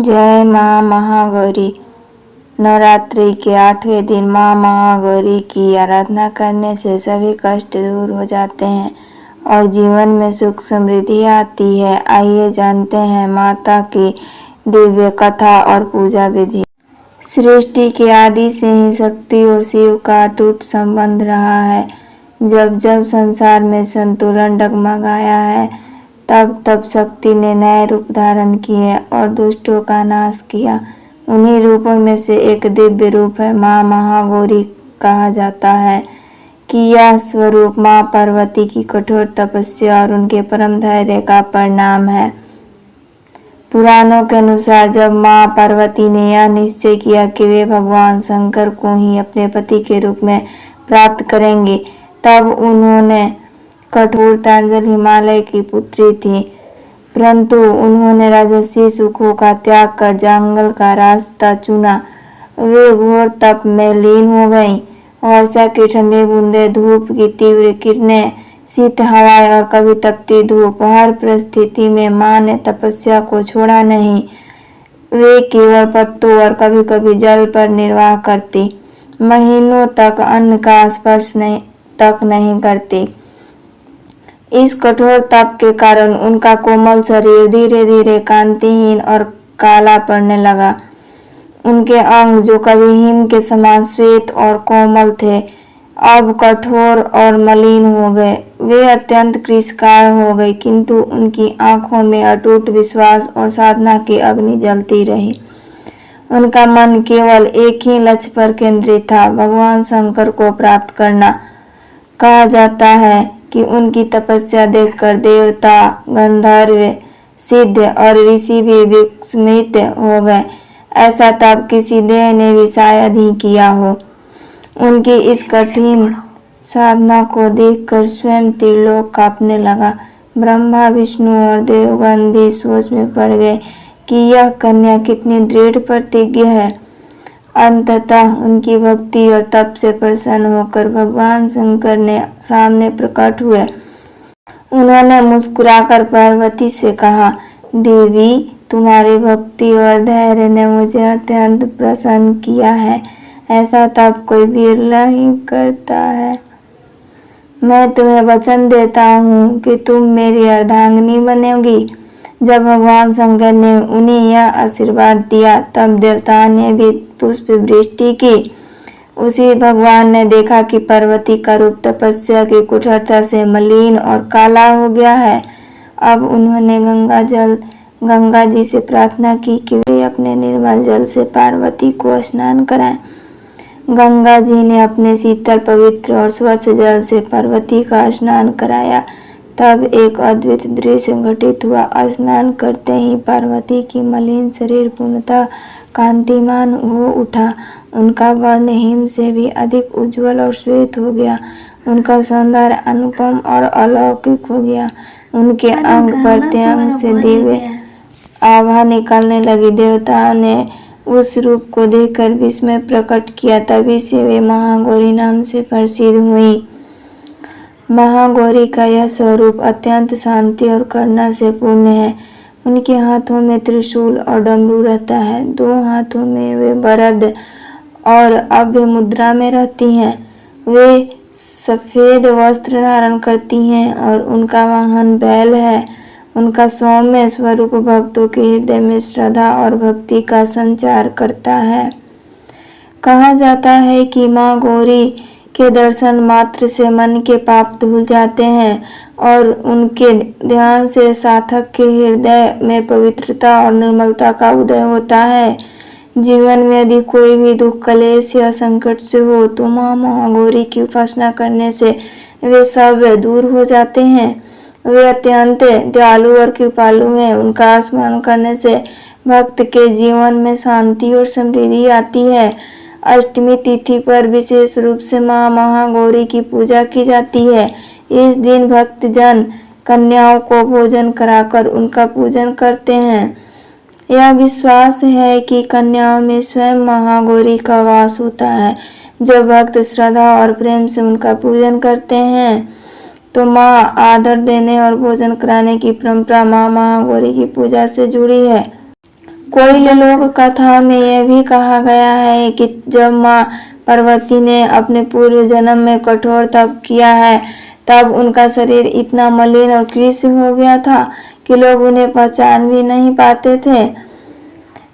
जय माँ महागौरी। नवरात्रि के 8वें दिन माँ महागौरी की आराधना करने से सभी कष्ट दूर हो जाते हैं और जीवन में सुख समृद्धि आती है। आइए जानते हैं माता की दिव्य कथा और पूजा विधि। सृष्टि के आदि से ही शक्ति और शिव का अटूट संबंध रहा है। जब जब संसार में संतुलन डगमगाया है, तब तब शक्ति ने नए रूप धारण किए और दुष्टों का नाश किया। उन्हीं रूपों में से एक दिव्य रूप है माँ महागौरी। कहा जाता है कि यह स्वरूप माँ पार्वती की कठोर तपस्या और उनके परम धैर्य का परिणाम है। पुराणों के अनुसार जब माँ पार्वती ने यह निश्चय किया कि वे भगवान शंकर को ही अपने पति के रूप में प्राप्त करेंगे, तब उन्होंने कठोर तांजल हिमालय की पुत्री थी, परंतु उन्होंने राजसी सुखों का त्याग कर जंगल का रास्ता चुना। वे घोर तप में लीन हो गईं। वर्षा की ठंडी बूंदें, धूप की तीव्र किरणें, शीत हवाएं और कभी तपती धूप, हर परिस्थिति में माँ ने तपस्या को छोड़ा नहीं। वे केवल पत्तों और कभी कभी जल पर निर्वाह करती, महीनों तक अन्न का स्पर्श तक नहीं करती। इस कठोर तप के कारण उनका कोमल शरीर धीरे धीरे कांतिहीन और काला पड़ने लगा। उनके अंग जो कभी हिम के समान श्वेत और कोमल थे, अब कठोर और मलिन हो गए। वे अत्यंत कृशकाय हो गई, किंतु उनकी आंखों में अटूट विश्वास और साधना की अग्नि जलती रही। उनका मन केवल एक ही लक्ष्य पर केंद्रित था, भगवान शंकर को प्राप्त करना। कहा जाता है कि उनकी तपस्या देखकर देवता, गंधर्व, सिद्ध और ऋषि भी विस्मित हो गए। ऐसा तब किसी देव ने भी शायद ही किया हो। उनकी इस कठिन साधना को देखकर स्वयं त्रिलोक कांपने लगा। ब्रह्मा, विष्णु और देवगण भी सोच में पड़ गए कि यह कन्या कितनी दृढ़ प्रतिज्ञ है। अंततः उनकी भक्ति और तप से प्रसन्न होकर भगवान शंकर ने सामने प्रकट हुए। उन्होंने मुस्कुराकर पार्वती से कहा, देवी, तुम्हारी भक्ति और धैर्य ने मुझे अत्यंत प्रसन्न किया है। ऐसा तब कोई बिरला ही करता है। मैं तुम्हें वचन देता हूँ कि तुम मेरी अर्धांगिनी बनोगी। जब भगवान शंकर ने उन्हें यह आशीर्वाद दिया, तब देवताओं ने भी पुष्प वृष्टि की। उसी भगवान ने देखा कि पार्वती का रूप तपस्या की कुशलता से मलिन और काला हो गया है। अब उन्होंने गंगा जी से प्रार्थना की कि वे अपने निर्मल जल से पार्वती को स्नान कराएं। गंगा जी ने अपने शीतल, पवित्र और स्वच्छ जल से पार्वती का स्नान कराया। तब एक अद्भुत दृश्य घटित हुआ। स्नान करते ही पार्वती की मलिन शरीर पूर्णतः कांतिमान हो उठा। उनका वर्ण हिम से भी अधिक उज्जवल और श्वेत हो गया। उनका सौंदर्य अनुपम और अलौकिक हो गया। उनके अंग प्रत्यंग से दिव्य आभा निकलने लगी। देवताओं ने उस रूप को देखकर विस्मय प्रकट किया। तभी से वे महागौरी नाम से प्रसिद्ध हुई। महागौरी का यह स्वरूप अत्यंत शांति और करुणा से पूर्ण है। उनके हाथों में त्रिशूल और डमरू रहता है। 2 हाथों में वे वरद और अभय मुद्रा में रहती हैं। वे सफेद वस्त्र धारण करती हैं और उनका वाहन बैल है। उनका सौम्य स्वरूप भक्तों के हृदय में श्रद्धा और भक्ति का संचार करता है। कहा जाता है कि माँ गौरी के दर्शन मात्र से मन के पाप धुल जाते हैं और उनके ध्यान से साधक के हृदय में पवित्रता और निर्मलता का उदय होता है। जीवन में यदि कोई भी दुख, कलेश या संकट से हो, तो माँ महागौरी की उपासना करने से वे सब दूर हो जाते हैं। वे अत्यंत दयालु और कृपालु हैं। उनका स्मरण करने से भक्त के जीवन में शांति और समृद्धि आती है। अष्टमी तिथि पर विशेष रूप से माँ महागौरी की पूजा की जाती है। इस दिन भक्तजन कन्याओं को भोजन कराकर उनका पूजन करते हैं। यह विश्वास है कि कन्याओं में स्वयं महागौरी का वास होता है। जब भक्त श्रद्धा और प्रेम से उनका पूजन करते हैं, तो माँ आदर देने और भोजन कराने की परंपरा माँ महागौरी की पूजा से जुड़ी है। कोई लोक कथा में यह भी कहा गया है कि जब माँ पार्वती ने अपने पूर्व जन्म में कठोर तप किया है तब उनका शरीर इतना मलिन और कृश हो गया था कि लोग उन्हें पहचान भी नहीं पाते थे,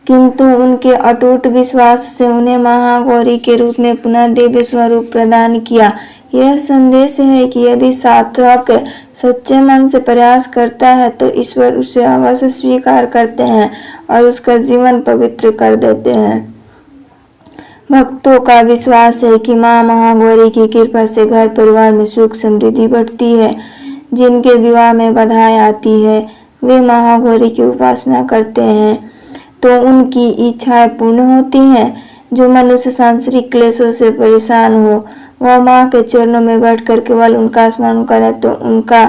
किंतु उनके अटूट विश्वास से उन्हें महागौरी के रूप में पुनः दिव्य स्वरूप प्रदान किया। यह संदेश है कि यदि साधक सच्चे मन से प्रयास करता है तो ईश्वर उसे अवश्य स्वीकार करते हैं और उसका जीवन पवित्र कर देते हैं। भक्तों का विश्वास है कि माँ महागौरी की कृपा से घर परिवार में सुख समृद्धि बढ़ती है। जिनके विवाह में बाधाएं आती है वे महागौरी की उपासना करते हैं तो उनकी इच्छाएं पूर्ण होती हैं। जो मनुष्य सांसारिक क्लेशों से परेशान हो वह माँ के चरणों में बैठकर केवल उनका स्मरण करे तो उनका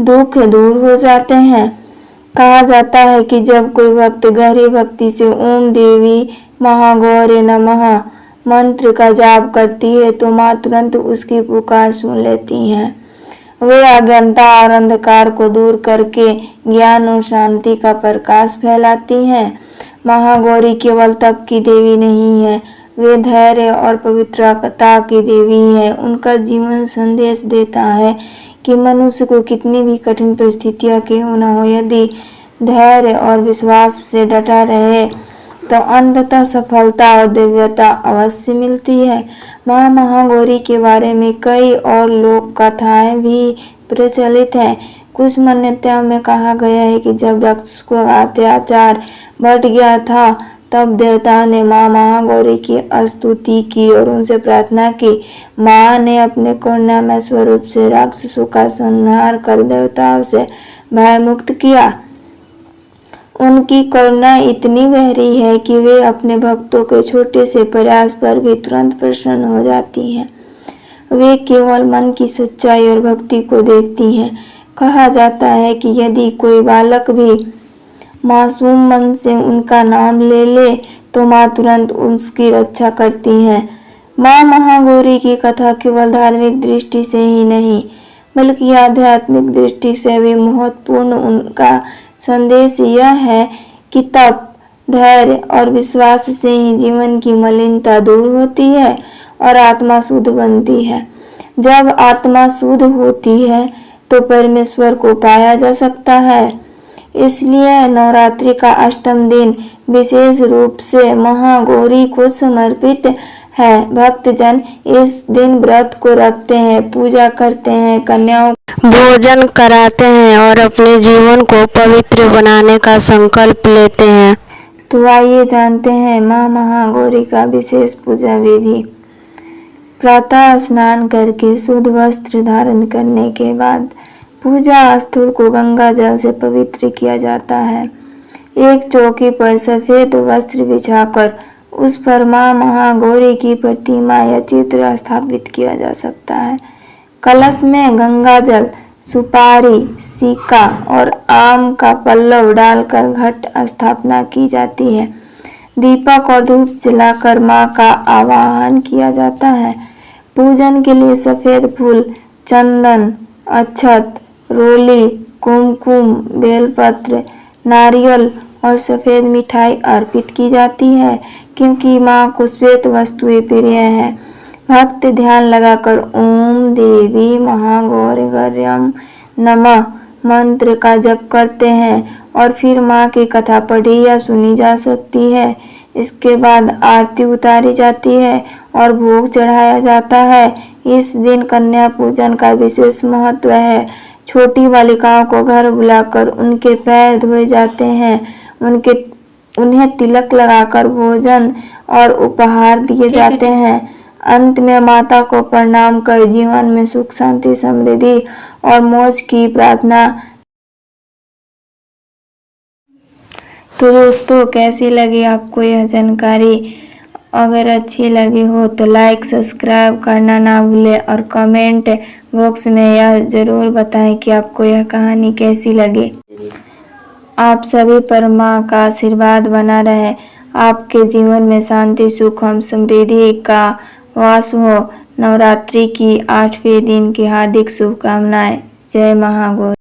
दुख दूर हो जाते हैं। कहा जाता है कि जब कोई भक्त गहरी भक्ति से ओम देवी महागौरे नमः मंत्र का जाप करती है तो माँ तुरंत उसकी पुकार सुन लेती हैं। वे अज्ञानता और अंधकार को दूर करके ज्ञान और शांति का प्रकाश फैलाती हैं। महागौरी केवल तप की देवी नहीं है, वे धैर्य और पवित्रता की देवी है। उनका जीवन संदेश देता है कि मनुष्य को कितनी भी कठिन परिस्थितियां क्यों न हो, यदि धैर्य और विश्वास से डटा रहे तो अंततः सफलता और दिव्यता अवश्य मिलती है। माँ महागौरी के बारे में कई और लोक कथाएं भी प्रचलित हैं। कुछ मान्यताओं में कहा गया है कि जब राक्षस को अत्याचार बढ़ गया था तब देवताओं ने माँ महागौरी की स्तुति की और उनसे प्रार्थना की। माँ ने अपने करुणामय स्वरूप से राक्षसों का संहार कर देवताओं से भय मुक्त किया। उनकी करुणा इतनी गहरी है कि वे अपने भक्तों के छोटे से प्रयास पर भी तुरंत प्रसन्न हो जाती हैं। वे केवल मन की सच्चाई और भक्ति को देखती हैं। कहा जाता है कि यदि कोई बालक भी मासूम मन से उनका नाम ले ले तो माँ तुरंत उसकी रक्षा करती हैं। माँ महागौरी की कथा केवल धार्मिक दृष्टि से ही नहीं बल्कि आध्यात्मिक दृष्टि से भी महत्वपूर्ण। उनका संदेश यह है कि तप, धैर्य और विश्वास से ही जीवन की मलिनता दूर होती है और आत्मा शुद्ध बनती है। जब आत्मा शुद्ध होती है तो परमेश्वर को पाया जा सकता है। इसलिए नवरात्रि का अष्टम दिन विशेष रूप से महागौरी को समर्पित है। भक्तजन इस दिन व्रत को रखते हैं, पूजा करते हैं, कन्याओं भोजन कराते हैं और अपने जीवन को पवित्र बनाने का संकल्प लेते हैं। तो आइए जानते हैं माँ महागौरी का विशेष पूजा विधि। प्रातः स्नान करके शुद्ध वस्त्र धारण करने के बाद पूजा स्थल को गंगा जल से पवित्र किया जाता है। एक चौकी पर सफेद वस्त्र बिछाकर उस पर माँ महागौरी की प्रतिमा या चित्र स्थापित किया जा सकता है। कलश में गंगा जल, सुपारी, सिक्का और आम का पल्लव डालकर घट स्थापना की जाती है। दीपक और धूप जलाकर माँ का आवाहन किया जाता है। पूजन के लिए सफेद फूल, चंदन, अक्षत, रोली, कुमकुम, बेलपत्र, नारियल और सफेद मिठाई अर्पित की जाती है क्योंकि माँ को श्वेत वस्तुएं प्रिय हैं। भक्त ध्यान लगाकर ओम देवी महागौरगर्यम नमः मंत्र का जप करते हैं और फिर माँ की कथा पढ़ी या सुनी जा सकती है। इसके बाद आरती उतारी जाती है और भोग चढ़ाया जाता है। इस दिन कन्या पूजन का विशेष महत्व है। छोटी बालिकाओं को घर बुलाकर उनके पैर धोए जाते हैं, उन्हें तिलक लगाकर भोजन और उपहार दिए जाते हैं। अंत में माता को प्रणाम कर जीवन में सुख, शांति, समृद्धि और मोक्ष की प्रार्थना। तो दोस्तों, कैसी लगी आपको यह जानकारी? अगर अच्छी लगी हो तो लाइक, सब्सक्राइब करना ना भूलें और कमेंट बॉक्स में यह ज़रूर बताएं कि आपको यह कहानी कैसी लगी। आप सभी पर माँ का आशीर्वाद बना रहे, आपके जीवन में शांति, सुख और समृद्धि का वास हो। नवरात्रि की 8वें दिन की हार्दिक शुभकामनाएं। जय महागौरी।